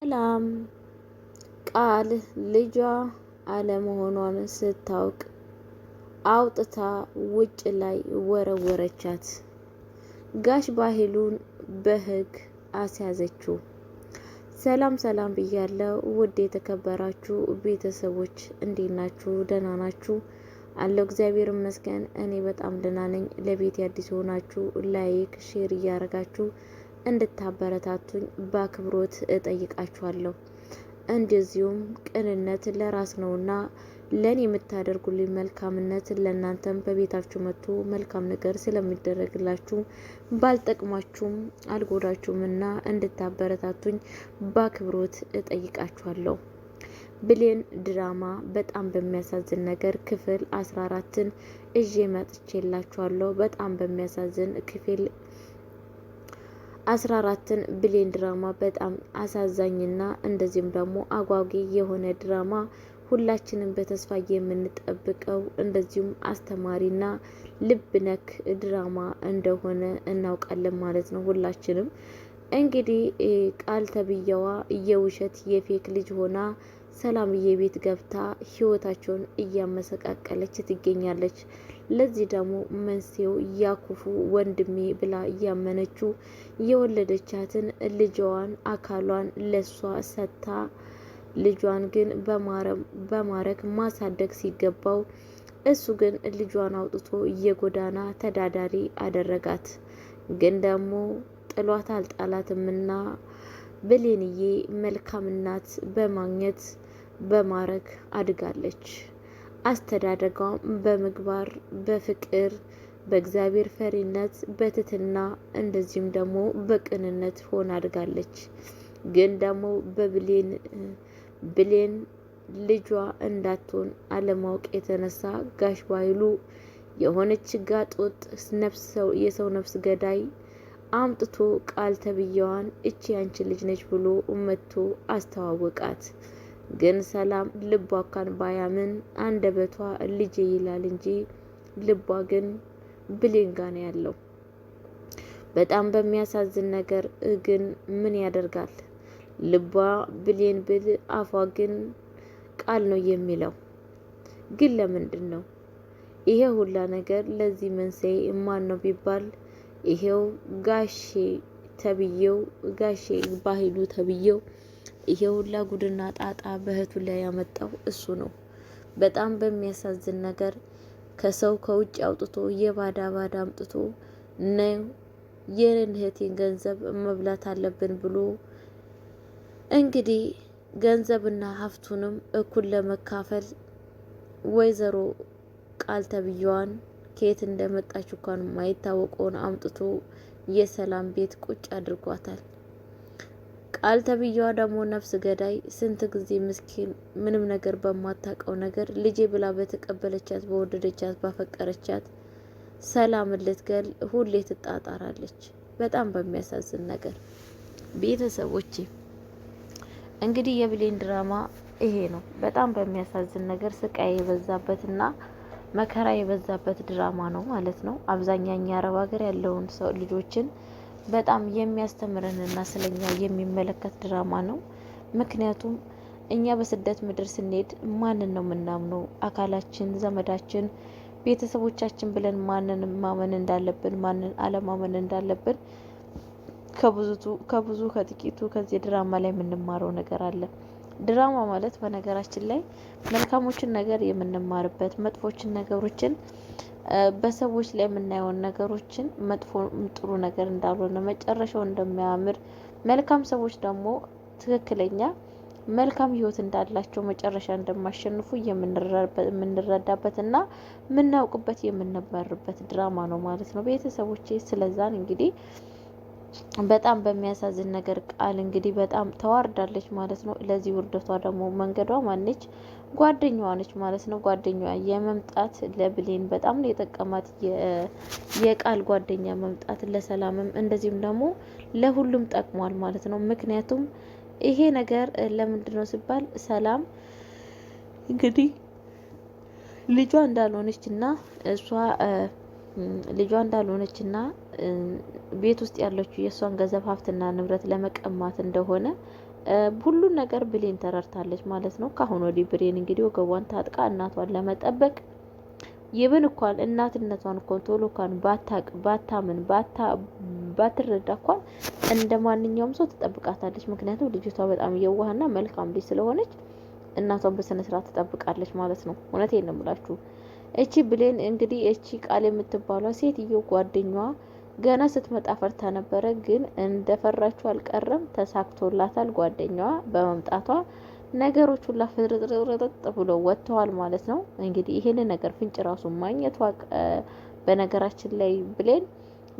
ሰላም ቃል ልጇ አለመሆኗን ስታውቅ አውጥታ ውጭ ላይ ወረወረቻት። ጋሽ ባህሉን በህግ አስያዘችው። ሰላም ሰላም ብያለሁ ውድ የተከበራችሁ ቤተሰቦች እንዴት ናችሁ? ደህና ናችሁ? አለው እግዚአብሔር ይመስገን እኔ በጣም ደህና ነኝ። ለቤት አዲስ ሆናችሁ ላይክ ሼር እያረጋችሁ እንድታበረታቱኝ በአክብሮት እጠይቃችኋለሁ። እንደዚሁም ቅንነት ለራስ ነውና ለኔ የምታደርጉልኝ መልካምነት ለእናንተም በቤታችሁ መጥቶ መልካም ነገር ስለሚደረግላችሁ ባልጠቅማችሁም አልጎዳችሁምና እንድታበረታቱኝ በአክብሮት እጠይቃችኋለሁ። ብሌን ድራማ በጣም በሚያሳዝን ነገር ክፍል 14ን እዤ መጥቼላችኋለሁ። በጣም በሚያሳዝን ክፍል 14ን ብሌን ድራማ በጣም አሳዛኝና እንደዚህም ደግሞ አጓጊ የሆነ ድራማ ሁላችንም በተስፋ የምንጠብቀው እንደዚሁም አስተማሪና ልብ ነክ ድራማ እንደሆነ እናውቃለን ማለት ነው። ሁላችንም እንግዲህ ቃል ተብዬዋ የውሸት የፌክ ልጅ ሆና ሰላምዬ ቤት ገብታ ህይወታቸውን እያመሰቃቀለች ትገኛለች። ለዚህ ደግሞ መንስኤው ያኩፉ ወንድሜ ብላ እያመነችው የወለደቻትን ልጇን አካሏን ለሷ ሰታ ልጇን ግን በማረግ ማሳደግ ሲገባው እሱ ግን ልጇን አውጥቶ የጎዳና ተዳዳሪ አደረጋት። ግን ደግሞ ጥሏት አልጣላትምና ብሌንዬ መልካም እናት በማግኘት በማረግ አድጋለች። አስተዳደጓም በምግባር በፍቅር በእግዚአብሔር ፈሪነት በትትና እንደዚህም ደግሞ በቅንነት ሆና አድጋለች። ግን ደግሞ ብሌን ልጇ እንዳትሆን አለማወቅ የተነሳ ጋሽ ባይሉ የሆነች ጋጦጥ የሰው ነፍስ ገዳይ አምጥቶ ቃል ተብዬዋን እቺ ያንቺ ልጅ ነች ብሎ መጥቶ አስተዋወቃት። ግን ሰላም ልቧ ካን ባያምን አንደበቷ ልጄ ይላል እንጂ ልቧ ግን ብሌን ጋ ነው ያለው። በጣም በሚያሳዝን ነገር ግን ምን ያደርጋል ልቧ ብሌን ብል አፏ ግን ቃል ነው የሚለው። ግን ለምንድን ነው ይሄ ሁላ ነገር? ለዚህ መንስኤ ማን ነው ቢባል ይሄው ጋሼ ባህሉ ተብዬው ይሄ ሁላ ጉድና ጣጣ በእህቱ ላይ ያመጣው እሱ ነው። በጣም በሚያሳዝን ነገር ከሰው ከውጭ አውጥቶ የባዳ አምጥቶ ነው የእህቴን ገንዘብ መብላት አለብን ብሎ እንግዲህ ገንዘብና ሀብቱንም እኩል ለመካፈል ወይዘሮ ቃል ተብዬዋን ከየት እንደመጣች እንኳን ማይታወቀውን አምጥቶ የሰላም ቤት ቁጭ አድርጓታል። ቃል ተብዬዋ ደግሞ ነፍስ ገዳይ ስንት ጊዜ ምስኪን ምንም ነገር በማታውቀው ነገር ልጄ ብላ በተቀበለቻት በወደደቻት ባፈቀረቻት ሰላምን ልትገል ሁሌ ትጣጣራለች። በጣም በሚያሳዝን ነገር ቤተሰቦቼ እንግዲህ የብሌን ድራማ ይሄ ነው። በጣም በሚያሳዝን ነገር ስቃይ የበዛበትና መከራ የበዛበት ድራማ ነው ማለት ነው። አብዛኛኛ አረብ ሀገር ያለውን ሰው ልጆችን በጣም የሚያስተምረንና ስለኛ የሚመለከት ድራማ ነው። ምክንያቱም እኛ በስደት ምድር ስንሄድ ማንን ነው የምናምነው? አካላችን፣ ዘመዳችን፣ ቤተሰቦቻችን ብለን ማንን ማመን እንዳለብን ማንን አለማመን እንዳለብን ከብዙ ከጥቂቱ ከዚህ ድራማ ላይ የምንማረው ነገር አለ። ድራማ ማለት በነገራችን ላይ መልካሞችን ነገር የምንማርበት መጥፎችን ነገሮችን በሰዎች ላይ የምናየውን ነገሮችን መጥፎ ጥሩ ነገር እንዳልሆነ መጨረሻው እንደማያምር መልካም ሰዎች ደግሞ ትክክለኛ መልካም ህይወት እንዳላቸው መጨረሻ እንደማሸንፉ የምንረዳበትና የምናውቅበት የምንማርበት ድራማ ነው ማለት ነው ቤተሰቦቼ። ስለዛን እንግዲህ በጣም በሚያሳዝን ነገር ቃል እንግዲህ በጣም ተዋርዳለች ማለት ነው። ለዚህ ውርደቷ ደግሞ መንገዷ ማነች? ጓደኛዋ ነች ማለት ነው። ጓደኛዋ የመምጣት ለብሌን በጣም ነው የጠቀማት የቃል ጓደኛ መምጣት ለሰላምም እንደዚህም ደግሞ ለሁሉም ጠቅሟል ማለት ነው። ምክንያቱም ይሄ ነገር ለምንድነው ሲባል ሰላም እንግዲህ ልጇ እንዳልሆነችና እሷ ልጇ እንዳልሆነችና ቤት ውስጥ ያለችው የእሷን ገንዘብ ሀብትና ንብረት ለመቀማት እንደሆነ ሁሉን ነገር ብሌን ተረድታለች ማለት ነው። ካሁን ወዲህ ብሌን እንግዲህ ወገቧን ታጥቃ እናቷን ለመጠበቅ ይብን እንኳን እናትነቷን እንኳን ቶሎ እንኳን ባታምን ባትረዳ እንኳን እንደ ማንኛውም ሰው ትጠብቃታለች። ምክንያቱም ልጅቷ በጣም የዋህና መልካም ልጅ ስለሆነች እናቷን በስነ ስርዓት ትጠብቃለች ማለት ነው። እውነቴን ነው የምላችሁ። እቺ ብሌን እንግዲህ እቺ ቃል የምትባለው ሴትዮ ጓደኛዋ ገና ስትመጣ ፈርታ ነበረ፣ ግን እንደፈራችሁ አልቀረም፣ ተሳክቶላታል። ጓደኛዋ በመምጣቷ ነገሮች ሁላ ፍርጥርጥርጥ ብሎ ወጥተዋል ማለት ነው። እንግዲህ ይሄንን ነገር ፍንጭ ራሱ ማግኘቷ በነገራችን ላይ ብሌን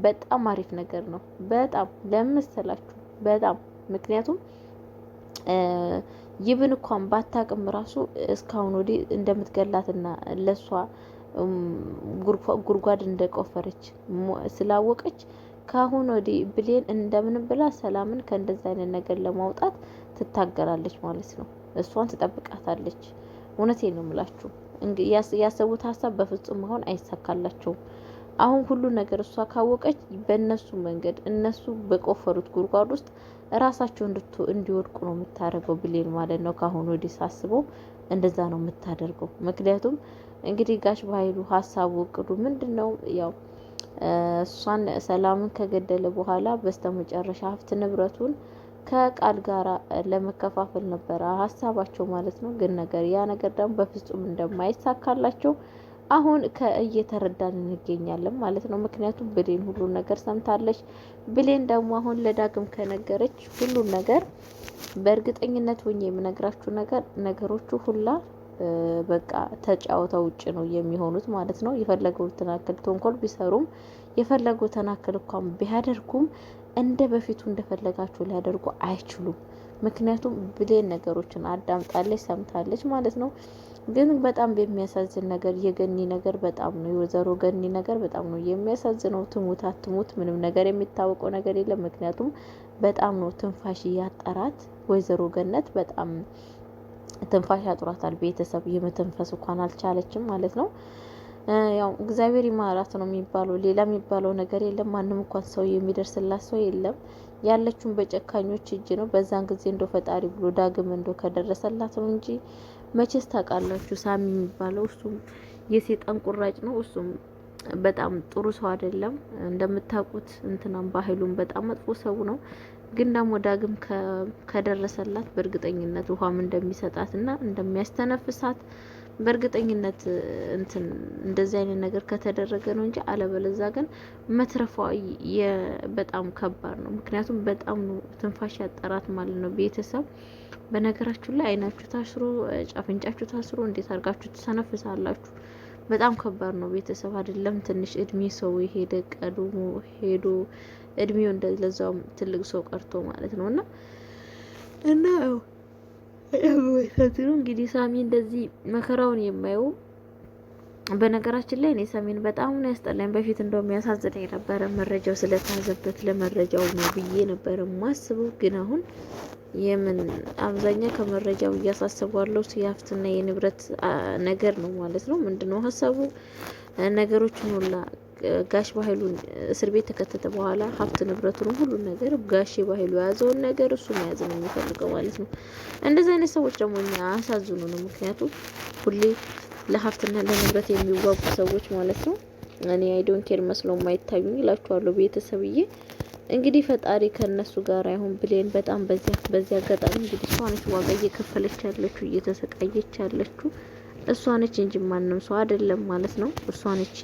በጣም አሪፍ ነገር ነው። በጣም ለምሰላችሁ በጣም ምክንያቱም ይብን እንኳን ባታቅም ራሱ እስካሁን ወዲህ እንደምትገላትና ለሷ ጉድጓድ እንደቆፈረች ስላወቀች ካሁን ወዲህ ብሌን እንደምን ብላ ሰላምን ከእንደዛ አይነት ነገር ለማውጣት ትታገላለች ማለት ነው። እሷን ትጠብቃታለች። እውነቴን ነው የምላችሁ። ያሰቡት ሀሳብ በፍጹም አሁን አይሳካላቸውም። አሁን ሁሉ ነገር እሷ ካወቀች በእነሱ መንገድ እነሱ በቆፈሩት ጉድጓድ ውስጥ ራሳቸው እንዲወድቁ ነው የምታደርገው ብሌን ማለት ነው። ካሁን ወዲህ ሳስበው እንደዛ ነው የምታደርገው። ምክንያቱም እንግዲህ ጋሽ በኃይሉ ሀሳቡ እቅዱ ምንድነው? ያው እሷን ሰላምን ከገደለ በኋላ በስተመጨረሻ ሀብት ንብረቱን ከቃል ጋር ለመከፋፈል ነበረ ሀሳባቸው ማለት ነው። ግን ያ ነገር ደግሞ በፍጹም እንደማይሳካላቸው አሁን እየተረዳን እንገኛለን ማለት ነው። ምክንያቱም ብሌን ሁሉን ነገር ሰምታለች። ብሌን ደግሞ አሁን ለዳግም ከነገረች ሁሉን ነገር በእርግጠኝነት ሆኜ የምነግራችሁ ነገሮቹ ሁላ በቃ ተጫውተው ውጭ ነው የሚሆኑት ማለት ነው። የፈለገው ተናክል ተንኮል ቢሰሩም የፈለገው ተናክል እንኳን ቢያደርጉም እንደ በፊቱ እንደፈለጋችሁ ሊያደርጉ አይችሉም። ምክንያቱም ብሌን ነገሮችን አዳምጣለች፣ ሰምታለች ማለት ነው። ግን በጣም በሚያሳዝን ነገር የገኒ ነገር በጣም ነው የወይዘሮ ገኒ ነገር በጣም ነው የሚያሳዝነው። ትሙት አትሙት ምንም ነገር የሚታወቀው ነገር የለም። ምክንያቱም በጣም ነው ትንፋሽ ያጠራት ወይዘሮ ገነት በጣም ትንፋሽ ያጥሯታል። ቤተሰብ የመተንፈስ እንኳን አልቻለችም ማለት ነው። ያው እግዚአብሔር ይማራት ነው የሚባለው፣ ሌላ የሚባለው ነገር የለም። ማንም እንኳን ሰው የሚደርስላት ሰው የለም። ያለችውን በጨካኞች እጅ ነው። በዛን ጊዜ እንደው ፈጣሪ ብሎ ዳግም እንደው ከደረሰላት ነው እንጂ መቼስ ታውቃላችሁ፣ ሳሚ የሚባለው እሱም የሴጣን ቁራጭ ነው። እሱም በጣም ጥሩ ሰው አይደለም እንደምታውቁት። እንትናም ባህሉም በጣም መጥፎ ሰው ነው። ግን ደግሞ ዳግም ከደረሰላት በእርግጠኝነት ውሃም እንደሚሰጣትና እንደሚያስተነፍሳት በእርግጠኝነት እንደዚህ አይነት ነገር ከተደረገ ነው እንጂ አለበለዛ ግን መትረፏ በጣም ከባድ ነው። ምክንያቱም በጣም ነው ትንፋሽ ያጠራት ማለት ነው። ቤተሰብ በነገራችሁ ላይ አይናችሁ ታስሮ ጫፍንጫችሁ ታስሮ እንዴት አድርጋችሁ ትሰነፍሳላችሁ? በጣም ከባድ ነው። ቤተሰብ አይደለም ትንሽ እድሜ ሰው ሄደ ቀድሞ ሄዶ እድሜው እንደለዛውም ትልቅ ሰው ቀርቶ ማለት ነው እና እንግዲህ ሳሚ እንደዚህ መከራውን የማየው በነገራችን ላይ እኔ ሳሚን በጣም ነው ያስጠላኝ። በፊት እንደውም ያሳዝነኝ የነበረ መረጃው ስለተያዘበት ለመረጃው ነው ብዬ ነበር ማስበው። ግን አሁን የምን አብዛኛው ከመረጃው እያሳሰባለው የሀብትና የንብረት ነገር ነው ማለት ነው። ምንድነው ሀሳቡ? ነገሮችን ሁላ ጋሽ በኃይሉን እስር ቤት ተከተተ በኋላ ሀብት ንብረቱን ሁሉ ነገር ጋሽ በኃይሉ የያዘውን ነገር እሱ መያዝ ነው የሚፈልገው ማለት ነው። እንደዚህ አይነት ሰዎች ደግሞ እኛ አሳዝኑ ነው። ምክንያቱም ሁሌ ለሀብትና ለንብረት የሚዋጉ ሰዎች ማለት ነው። እኔ አይዶን ኬር መስለው ማይታዩኝ ይላችኋለሁ ቤተሰብዬ። እንግዲህ ፈጣሪ ከነሱ ጋር አይሁን። ብሌን በጣም በዚያ አጋጣሚ እንግዲህ እሷ ነች ዋጋ እየከፈለች ያለችው እየተሰቃየች ያለችው እሷ ነች እንጂ ማንም ሰው አይደለም ማለት ነው። እሷ ነች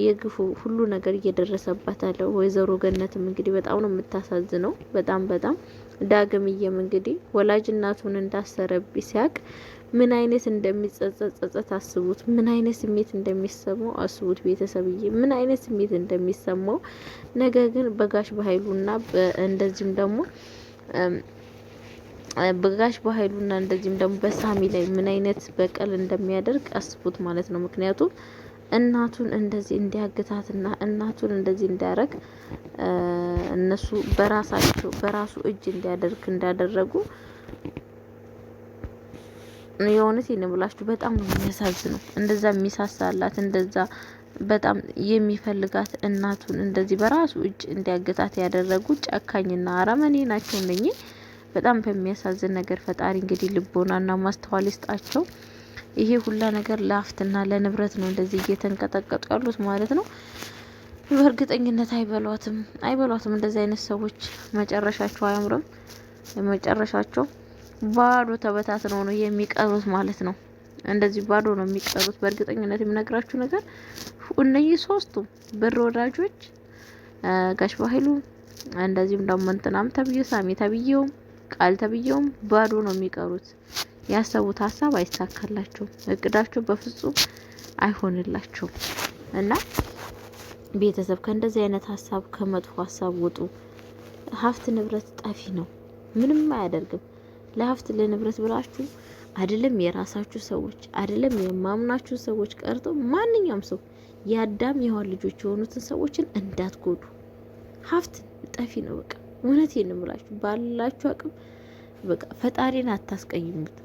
የግፉ ሁሉ ነገር እየደረሰባት ያለው። ወይዘሮ ገነትም እንግዲህ በጣም ነው የምታሳዝነው። በጣም ዳግምዬም እንግዲህ ወላጅ እናቱን እንዳሰረብ ሲያቅ ምን አይነት እንደሚጸጸት አስቡት። ምን አይነት ስሜት እንደሚሰማው አስቡት ቤተሰብዬ፣ ምን አይነት ስሜት እንደሚሰማው። ነገር ግን በጋሽ በኃይሉና እንደዚህም ደግሞ እንደዚህም ደግሞ በሳሚ ላይ ምን አይነት በቀል እንደሚያደርግ አስቡት ማለት ነው። ምክንያቱም እናቱን እንደዚህ እንዲያግታትና እናቱን እንደዚህ እንዲያረግ እነሱ በራሱ እጅ እንዳደረጉ የሆነት ይነብላችሁ በጣም ነው የሚያሳዝነው። እንደዛ የሚሳሳላት እንደዛ በጣም የሚፈልጋት እናቱን እንደዚህ በራሱ እጅ እንዲያገታት ያደረጉ ጨካኝና አረመኔ ናቸው እነኚህ። በጣም በሚያሳዝን ነገር ፈጣሪ እንግዲህ ልቦናና ማስተዋል ይስጣቸው። ይሄ ሁላ ነገር ለሀብትና ለንብረት ነው እንደዚህ እየተንቀጠቀጡ ያሉት ማለት ነው። በእርግጠኝነት አይበሏትም። እንደዚህ አይነት ሰዎች መጨረሻቸው አያምርም። መጨረሻቸው ባዶ ተበታትነው ነው የሚቀሩት ማለት ነው። እንደዚህ ባዶ ነው የሚቀሩት። በእርግጠኝነት የምነግራችሁ ነገር እነዚህ ሶስቱ ብር ወዳጆች ጋሽ ባህሉ እንደዚሁም ደግሞ እንትናም ተብዬ ሳሚ ተብዬውም ቃል ተብዬውም ባዶ ነው የሚቀሩት። ያሰቡት ሀሳብ አይሳካላቸውም። እቅዳቸው በፍጹም አይሆንላቸውም። እና ቤተሰብ ከእንደዚህ አይነት ሀሳብ ከመጥፎ ሀሳብ ውጡ። ሀብት ንብረት ጠፊ ነው፣ ምንም አያደርግም። ለሀብት ለንብረት ብላችሁ አይደለም የራሳችሁ ሰዎች አይደለም የማምናችሁ ሰዎች ቀርቶ ማንኛውም ሰው የአዳም የሔዋን ልጆች የሆኑትን ሰዎችን እንዳትጎዱ። ሀብት ጠፊ ነው። በቃ እውነቴን ነው የምላችሁ። ባላችሁ አቅም በቃ ፈጣሪን አታስቀይሙት።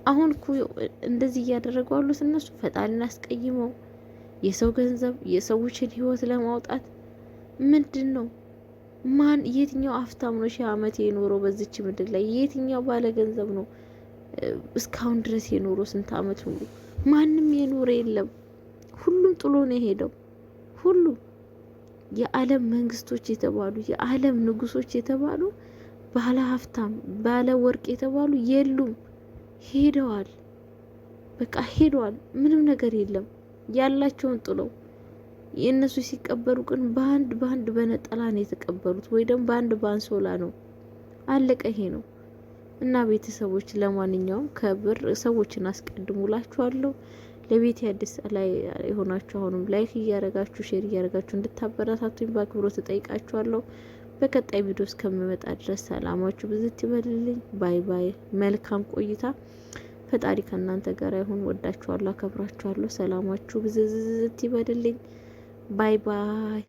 አሁን እኮ እንደዚህ እያደረጉ ያሉት እነሱ ፈጣሪን አስቀይመው የሰው ገንዘብ የሰዎችን ህይወት ለማውጣት ምንድን ነው? ማን የትኛው ሀብታም ነው 1000 ዓመት የኖረው በዚች ምድር ላይ? የትኛው ባለ ገንዘብ ነው እስካሁን ድረስ የኖረው? ስንት ዓመት ሙሉ ማንም የኖረ የለም። ሁሉም ጥሎ ነው የሄደው። ሁሉም የዓለም መንግስቶች የተባሉ የዓለም ንጉሶች የተባሉ ባለ ሀብታም ባለ ወርቅ የተባሉ የሉም፣ ሄደዋል። በቃ ሄደዋል። ምንም ነገር የለም። ያላቸውን ጥለው የእነሱ ሲቀበሩ ግን በአንድ በነጠላ ነው የተቀበሉት፣ ወይ ደግሞ በአንድ ባንሶላ ነው። አለቀ። ይሄ ነው። እና ቤተሰቦች ለማንኛውም ከብር ሰዎችን አስቀድሙላችኋለሁ። ለቤት አዲስ ላይ የሆናችሁ አሁንም ላይክ እያረጋችሁ ሼር እያረጋችሁ እንድታበረታቱኝ በአክብሮት ተጠይቃችኋለሁ። በቀጣይ ቪዲዮ እስከምመጣ ድረስ ሰላማችሁ ብዝት ይበልልኝ። ባይ ባይ። መልካም ቆይታ። ፈጣሪ ከእናንተ ጋር ይሁን። ወዳችኋለሁ፣ አከብራችኋለሁ። ሰላማችሁ ብዝዝት ይበልልኝ። ባይ ባይ።